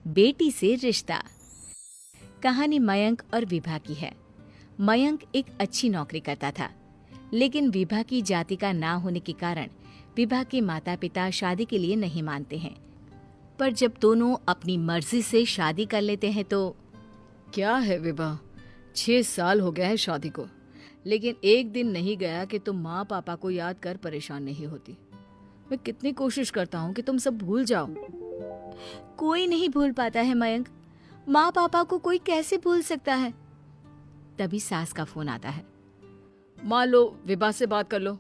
बेटी से रिश्ता। कहानी मयंक और विभा की है। मयंक एक अच्छी नौकरी करता था, लेकिन विभा की जाति का ना होने के कारण विभा के माता पिता शादी के लिए नहीं मानते हैं। पर जब दोनों अपनी मर्जी से शादी कर लेते हैं तो क्या है विभा, 6 साल हो गया है शादी को, लेकिन एक दिन नहीं गया कि तुम माँ पापा को याद कर परेशान नहीं होती। मैं कितनी कोशिश करता हूँ कि तुम सब भूल जाओ। कोई नहीं भूल पाता है मयंक। माँ पापा को कोई कैसे भूल सकता है। तभी सास का फोन आता है। माँ लो, विभा से बात कर लो,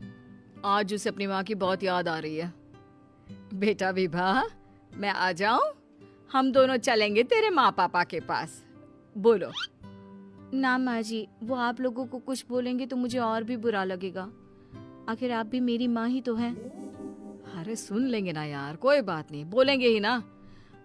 आज उसे अपनी माँ की बहुत याद आ रही है। बेटा विभा, मैं आ जाऊं? हम दोनों चलेंगे तेरे माँ पापा के पास। बोलो। ना माँ जी, वो आप लोगों को कुछ बोलेंगे तो मुझे और भी बुरा लगेगा। आखिर आप भी मेरी माँ ही तो हैं। अरे सुन लेंगे ना यार, कोई बात नहीं, बोलेंगे ही ना।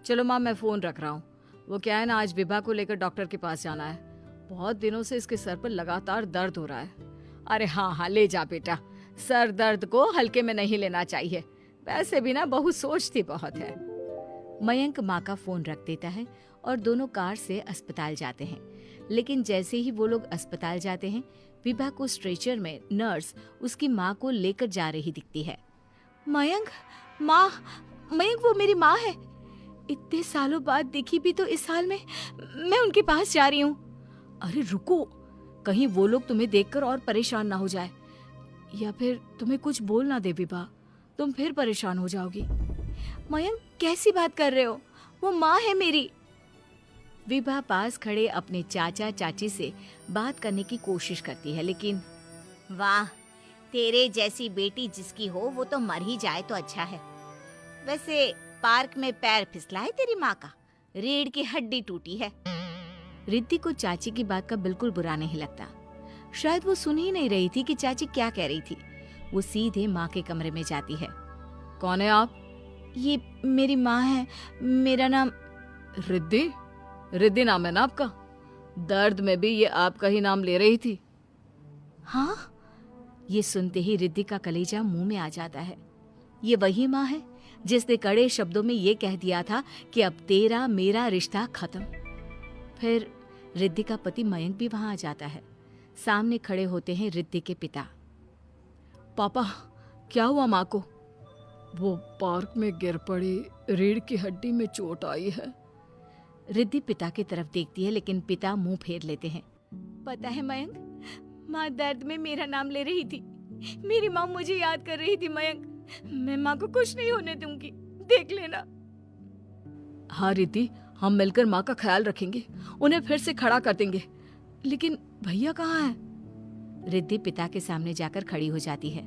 चलो माँ, मैं फोन रख रहा हूँ। वो क्या है ना, आज विभा को लेकर डॉक्टर के पास जाना है। बहुत दिनों से इसके सर पर लगातार दर्द हो रहा है। अरे हाँ हाँ, ले जा बेटा, सर दर्द को हल्के में नहीं लेना चाहिए। वैसे भी ना बहू सोचती बहुत है। मयंक माँ का फोन रख देता है और दोनों कार से अस्पताल जाते हैं। लेकिन जैसे ही वो लोग अस्पताल जाते हैं, विभा को स्ट्रेचर में नर्स उसकी माँ को लेकर जा रही दिखती है। मयंक, माँ, मयंक वो मेरी माँ है। इतने सालों बाद दिखी भी तो इस हाल में मैं उनके पास जा रही हूँ। अरे रुको, कहीं वो लोग तुम्हें देखकर और परेशान ना हो जाए, या फिर तुम्हें कुछ बोल ना दे विभा, तुम फिर परेशान हो जाओगी। मयंक कैसी बात कर रहे हो, वो माँ है मेरी। विभा पास खड़े अपने चाचा चाची से बात करने की कोशिश करती है, लेकिन वाह, तेरे जैसी बेटी जिसकी हो वो तो मर ही जाए तो अच्छा है। वैसे पार्क में पैर फिसला है तेरी माँ का, रीढ़ की हड्डी टूटी है। रिद्धि को चाची की बात का बिल्कुल बुरा नहीं लगता। शायद वो सुन ही नहीं रही थी कि चाची क्या कह रही थी। वो सीधे माँ के कमरे में जाती है। कौन है आप? ये मेरी माँ है, मेरा नाम रिद्धि। रिद्धि नाम है ना आपका? दर्द में भी ये आपका ही नाम ले रही थी। हाँ, ये सुनते ही रिद्धि का कलेजा मुंह में आ जाता है। ये वही माँ है जिसने कड़े शब्दों में ये कह दिया था कि अब तेरा मेरा रिश्ता खत्म। फिर रिद्धि का पति मयंक भी वहां आ जाता है। सामने खड़े होते हैं रिद्धि के पिता। पापा, क्या हुआ माँ को? वो पार्क में गिर पड़ी, रीढ़ की हड्डी में चोट आई है। रिद्धि पिता की तरफ देखती है, लेकिन पिता मुंह फेर लेते हैं। पता है मयंक, माँ दर्द में मेरा नाम ले रही थी। मेरी माँ मुझे याद कर रही थी मयंक। मैं माँ को कुछ नहीं होने दूंगी, देख लेना। हाँ रिद्धि, हम मिलकर माँ का ख्याल रखेंगे, उन्हें फिर से खड़ा कर देंगे। लेकिन भैया कहाँ है? रिद्धि पिता के सामने जाकर खड़ी हो जाती है।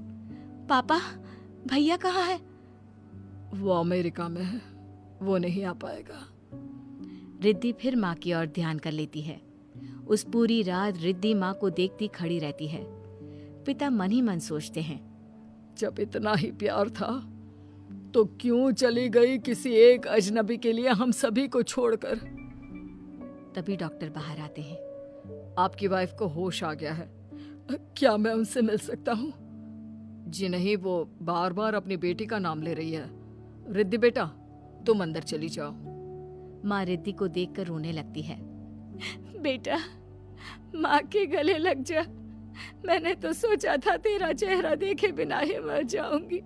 पापा, भैया कहाँ है? वो अमेरिका में है, वो नहीं आ पाएगा। रिद्धि फिर माँ की ओर ध्यान कर लेती है। उस पूरी रात रिद्धि माँ को देखती खड़ी रहती है। पिता मन ही मन सोचते हैं, जब इतना ही प्यार था तो क्यों चली गई किसी एक अजनबी के लिए हम सभी को छोड़कर। तभी डॉक्टर बाहर आते हैं। आपकी वाइफ को होश आ गया है, क्या मैं उनसे मिल सकता हूँ? जी नहीं, वो बार बार अपनी बेटी का नाम ले रही है। रिद्धि बेटा, तुम अंदर चली जाओ। माँ रिद्धि को देखकर रोने लगती है। बेटा, माँ के गले लग जा। मैंने तो सोचा था तेरा चेहरा देखे बिना ही मर जाऊंगी।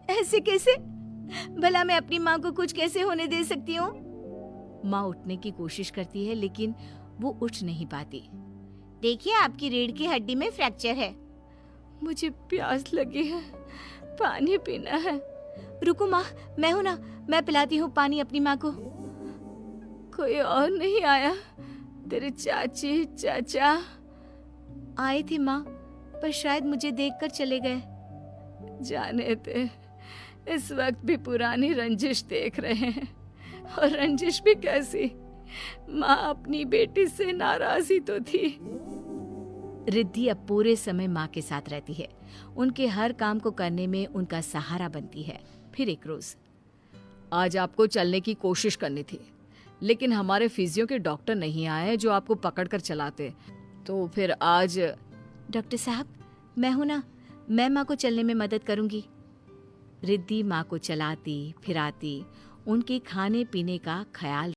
ऐसे कैसे? भला मैं अपनी माँ को कुछ कैसे होने दे सकती हूँ? माँ उठने की कोशिश करती है, लेकिन वो उठ नहीं पाती। देखिए, आपकी रीढ़ की हड्डी में फ्रैक्चर है। मुझे प्यास लगी है, पानी पीना है। रुको माँ, मैं हूँ ना, मैं पिलाती हूँ पानी अपनी माँ को। कोई और नहीं आया? तेरे चाची चाचा आए थे माँ, पर शायद मुझे देखकर चले गए। जाने दे, इस वक्त भी पुरानी रंजिश देख रहे हैं। और रंजिश भी कैसी? माँ अपनी बेटी से नाराज ही तो थी। रिद्धि अब पूरे समय माँ के साथ रहती है। उनके हर काम को करने में उनका सहारा बनती है। फिर एक रोज, आज आपको चलने की कोशिश करनी थी, लेकिन हमारे फिजियो के डॉक्टर नहीं आए जो आपको पकड़ कर चलाते, तो फिर आज। डॉक्टर साहब, मैं हूं ना, मैं माँ को चलने में मदद करूंगी। रिद्धि माँ को चलाती फिराती, उनके खाने पीने का ख्याल